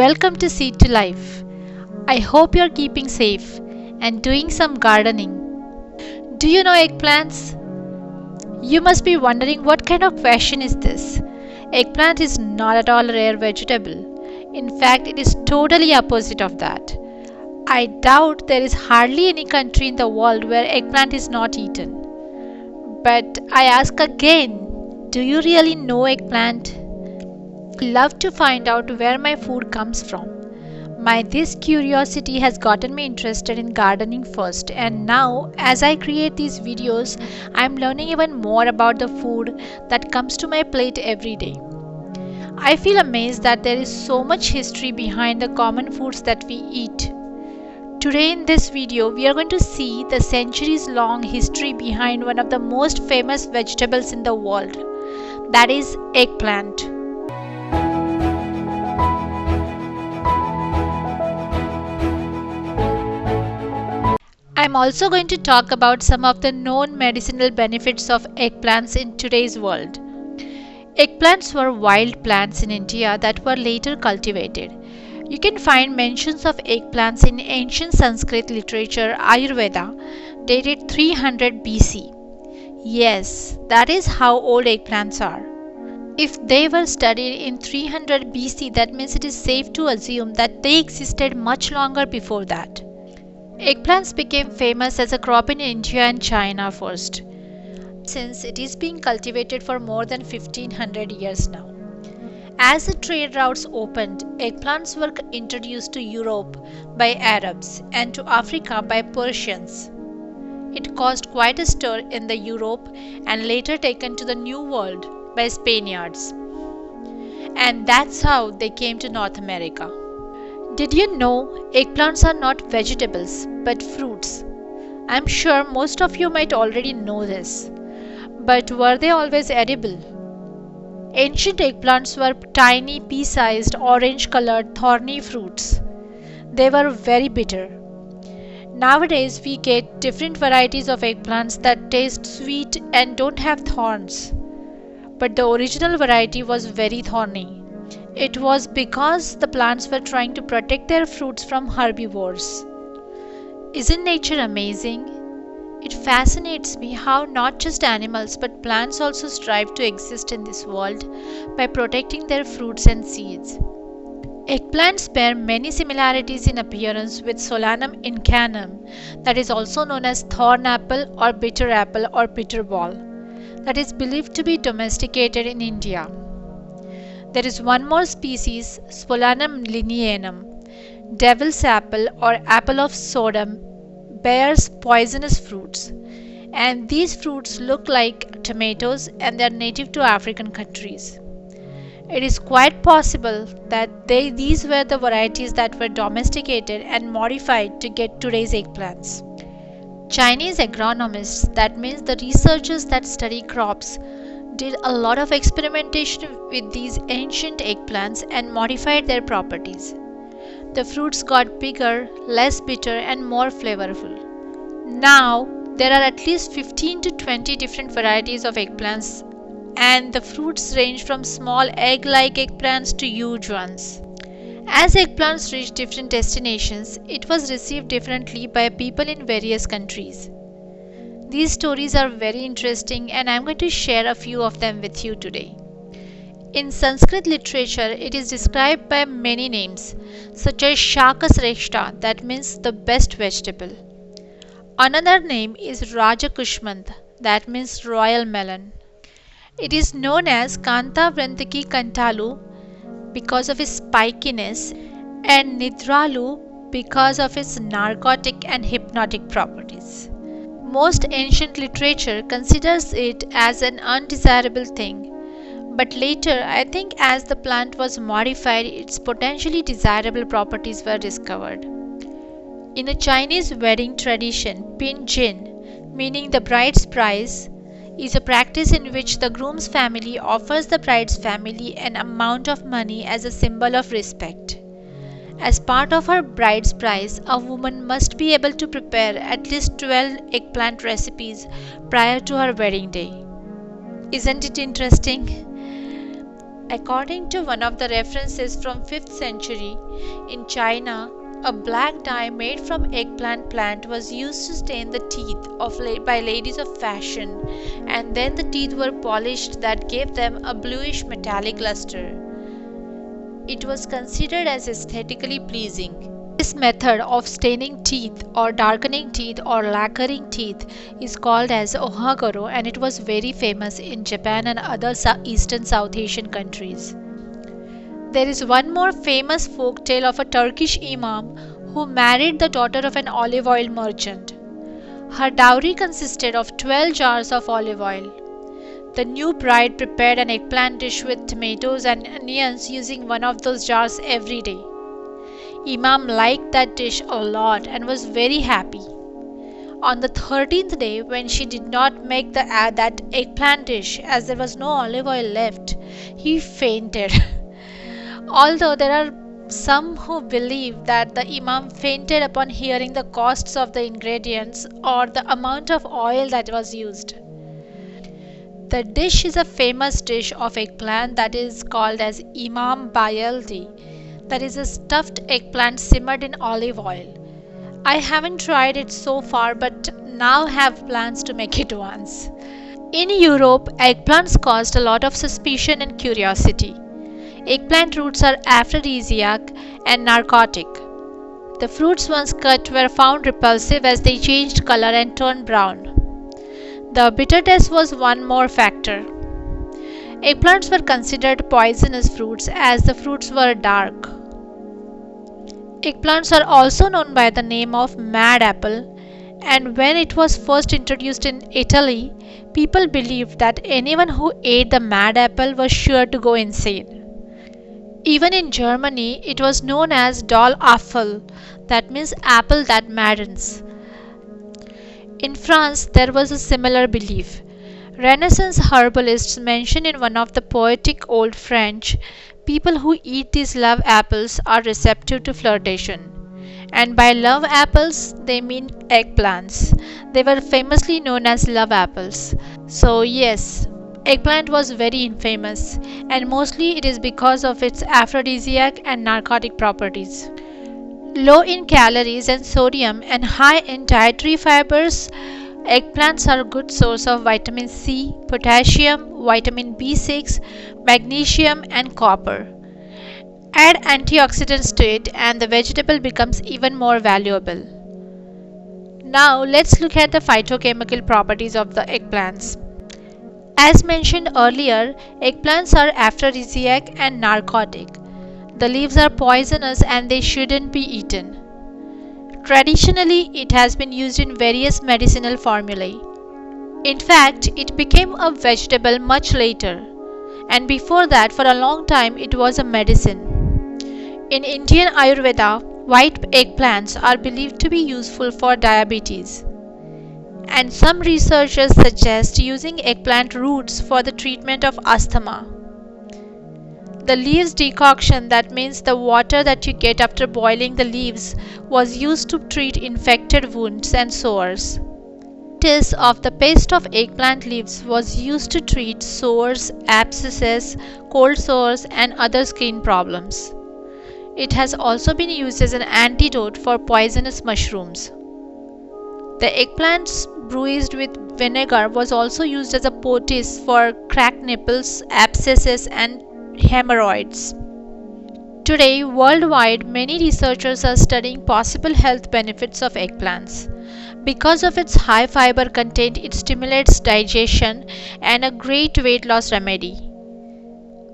welcome to Seed to Life. I hope you're keeping safe and doing some gardening. Do you know eggplants? You must be wondering what kind of question is this? Eggplant is not at all a rare vegetable. In fact, it is totally opposite of that. I doubt there is hardly any country in the world where eggplant is not eaten. But I ask again, do you really know eggplant? I love to find out where my food comes from. This curiosity has gotten me interested in gardening first, and now as I create these videos, I am learning even more about the food that comes to my plate every day. I feel amazed that there is so much history behind the common foods that we eat. Today in this video, we are going to see the centuries-long history behind one of the most famous vegetables in the world, that is eggplant. I'm also going to talk about some of the known medicinal benefits of eggplants in today's world. Eggplants were wild plants in India that were later cultivated. You can find mentions of eggplants in ancient Sanskrit literature Ayurveda dated 300 BC. Yes, that is how old eggplants are. If they were studied in 300 BC, that means it is safe to assume that they existed much longer before that. Eggplants became famous as a crop in India and China first, since it is being cultivated for more than 1500 years now. As the trade routes opened, eggplants were introduced to Europe by Arabs and to Africa by Persians. It caused quite a stir in the Europe and later taken to the New World by Spaniards. And that's how they came to North America. Did you know eggplants are not vegetables but fruits? I'm sure most of you might already know this. But were they always edible? Ancient eggplants were tiny, pea-sized, orange-colored, thorny fruits. They were very bitter. Nowadays, we get different varieties of eggplants that taste sweet and don't have thorns. But the original variety was very thorny. It was because the plants were trying to protect their fruits from herbivores. Isn't nature amazing? It fascinates me how not just animals but plants also strive to exist in this world by protecting their fruits and seeds. Eggplants bear many similarities in appearance with Solanum incanum, that is also known as thorn apple or bitter ball, that is believed to be domesticated in India. There is one more species, Solanum lineanum, devil's apple or apple of Sodom, bears poisonous fruits, and these fruits look like tomatoes and they are native to African countries. It is quite possible that these were the varieties that were domesticated and modified to get today's eggplants. Chinese agronomists, that means the researchers that study crops, did a lot of experimentation with these ancient eggplants and modified their properties. The fruits got bigger, less bitter, and more flavorful. Now, there are at least 15 to 20 different varieties of eggplants, and the fruits range from small egg-like eggplants to huge ones. As eggplants reached different destinations, it was received differently by people in various countries. These stories are very interesting, and I'm going to share a few of them with you today. In Sanskrit literature, it is described by many names, such as Shakasreshta, that means the best vegetable. Another name is Rajakushmand, that means royal melon. It is known as Kanta Vrantiki Kantalu because of its spikiness and Nidralu because of its narcotic and hypnotic properties. Most ancient literature considers it as an undesirable thing, but later I think as the plant was modified, its potentially desirable properties were discovered. In a Chinese wedding tradition, pinjin, meaning the bride's price, is a practice in which the groom's family offers the bride's family an amount of money as a symbol of respect. As part of her bride's price, a woman must be able to prepare at least 12 eggplant recipes prior to her wedding day. Isn't it interesting? According to one of the references from 5th century, in China, a black dye made from eggplant plant was used to stain the teeth by ladies of fashion, and then the teeth were polished that gave them a bluish metallic luster. It was considered as aesthetically pleasing. This method of staining teeth or darkening teeth or lacquering teeth is called as ohagoro, and it was very famous in Japan and other Eastern South Asian countries. There is one more famous folk tale of a Turkish imam who married the daughter of an olive oil merchant. Her dowry consisted of 12 jars of olive oil. The new bride prepared an eggplant dish with tomatoes and onions using one of those jars every day. Imam liked that dish a lot and was very happy. On the 13th day, when she did not make that eggplant dish as there was no olive oil left, he fainted. Although there are some who believe that the Imam fainted upon hearing the costs of the ingredients or the amount of oil that was used. The dish is a famous dish of eggplant that is called as Imam Bayaldi. That is a stuffed eggplant simmered in olive oil. I haven't tried it so far, but now have plans to make it once. In Europe, eggplants caused a lot of suspicion and curiosity. Eggplant roots are aphrodisiac and narcotic. The fruits once cut were found repulsive as they changed color and turned brown. The bitterness was one more factor. Eggplants were considered poisonous fruits as the fruits were dark. Eggplants are also known by the name of mad apple, and when it was first introduced in Italy, people believed that anyone who ate the mad apple was sure to go insane. Even in Germany, it was known as Doll Apfel, that means apple that maddens. In France, there was a similar belief. Renaissance herbalists mention in one of the poetic Old French, people who eat these love apples are receptive to flirtation. And by love apples, they mean eggplants. They were famously known as love apples. So, yes, eggplant was very infamous, and mostly it is because of its aphrodisiac and narcotic properties. Low in calories and sodium and high in dietary fibers, eggplants are a good source of vitamin C, potassium, vitamin B6, magnesium, and copper. Add antioxidants to it, and the vegetable becomes even more valuable. Now, let's look at the phytochemical properties of the eggplants. As mentioned earlier, eggplants are aphrodisiac and narcotic. The leaves are poisonous and they shouldn't be eaten. Traditionally, it has been used in various medicinal formulae. In fact, it became a vegetable much later, and before that, for a long time, it was a medicine. In Indian Ayurveda, white eggplants are believed to be useful for diabetes, and some researchers suggest using eggplant roots for the treatment of asthma. The leaves decoction, that means the water that you get after boiling the leaves, was used to treat infected wounds and sores. Taste of the paste of eggplant leaves was used to treat sores, abscesses, cold sores, and other skin problems. It has also been used as an antidote for poisonous mushrooms. The eggplants bruised with vinegar was also used as a poultice for cracked nipples, abscesses, and hemorrhoids. Today, worldwide, many researchers are studying possible health benefits of eggplants. Because of its high fiber content, it stimulates digestion and a great weight loss remedy.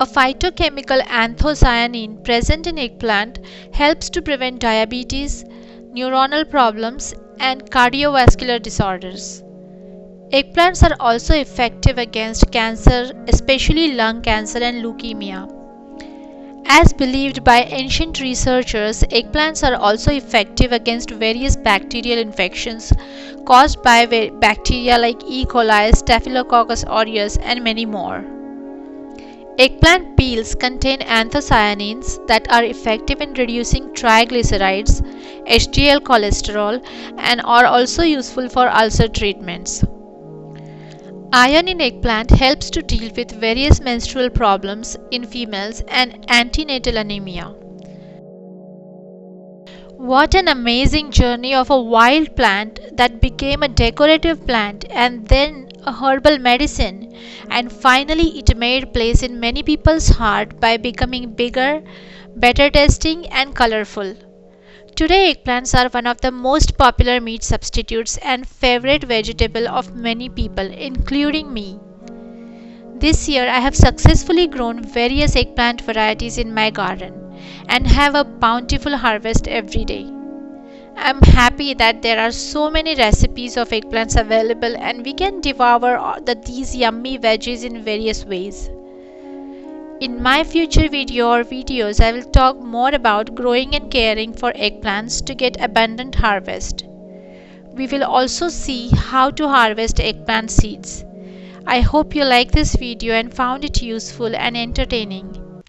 A phytochemical anthocyanin present in eggplant helps to prevent diabetes, neuronal problems, and cardiovascular disorders. Eggplants are also effective against cancer, especially lung cancer and leukemia. As believed by ancient researchers, eggplants are also effective against various bacterial infections caused by bacteria like E. coli, Staphylococcus aureus, and many more. Eggplant peels contain anthocyanins that are effective in reducing triglycerides, HDL cholesterol, and are also useful for ulcer treatments. Iron in eggplant helps to deal with various menstrual problems in females and antenatal anemia. What an amazing journey of a wild plant that became a decorative plant and then a herbal medicine, and finally it made place in many people's heart by becoming bigger, better tasting and colorful. Today eggplants are one of the most popular meat substitutes and favorite vegetable of many people including me. This year I have successfully grown various eggplant varieties in my garden and have a bountiful harvest every day. I'm happy that there are so many recipes of eggplants available and we can devour these yummy veggies in various ways. In my future video or videos, I will talk more about growing and caring for eggplants to get abundant harvest. We will also see how to harvest eggplant seeds. I hope you like this video and found it useful and entertaining.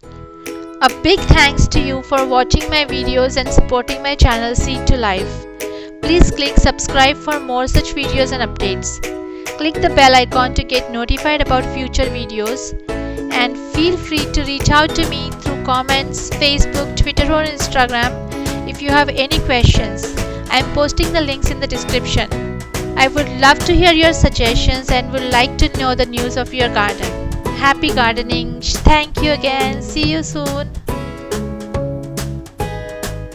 A big thanks to you for watching my videos and supporting my channel Seed to Life. Please click subscribe for more such videos and updates. Click the bell icon to get notified about future videos, and feel free to reach out to me through comments, Facebook, Twitter or Instagram if you have any questions. I am posting the links in the description. I would love to hear your suggestions and would like to know the news of your garden. Happy gardening. Thank you again. See you soon.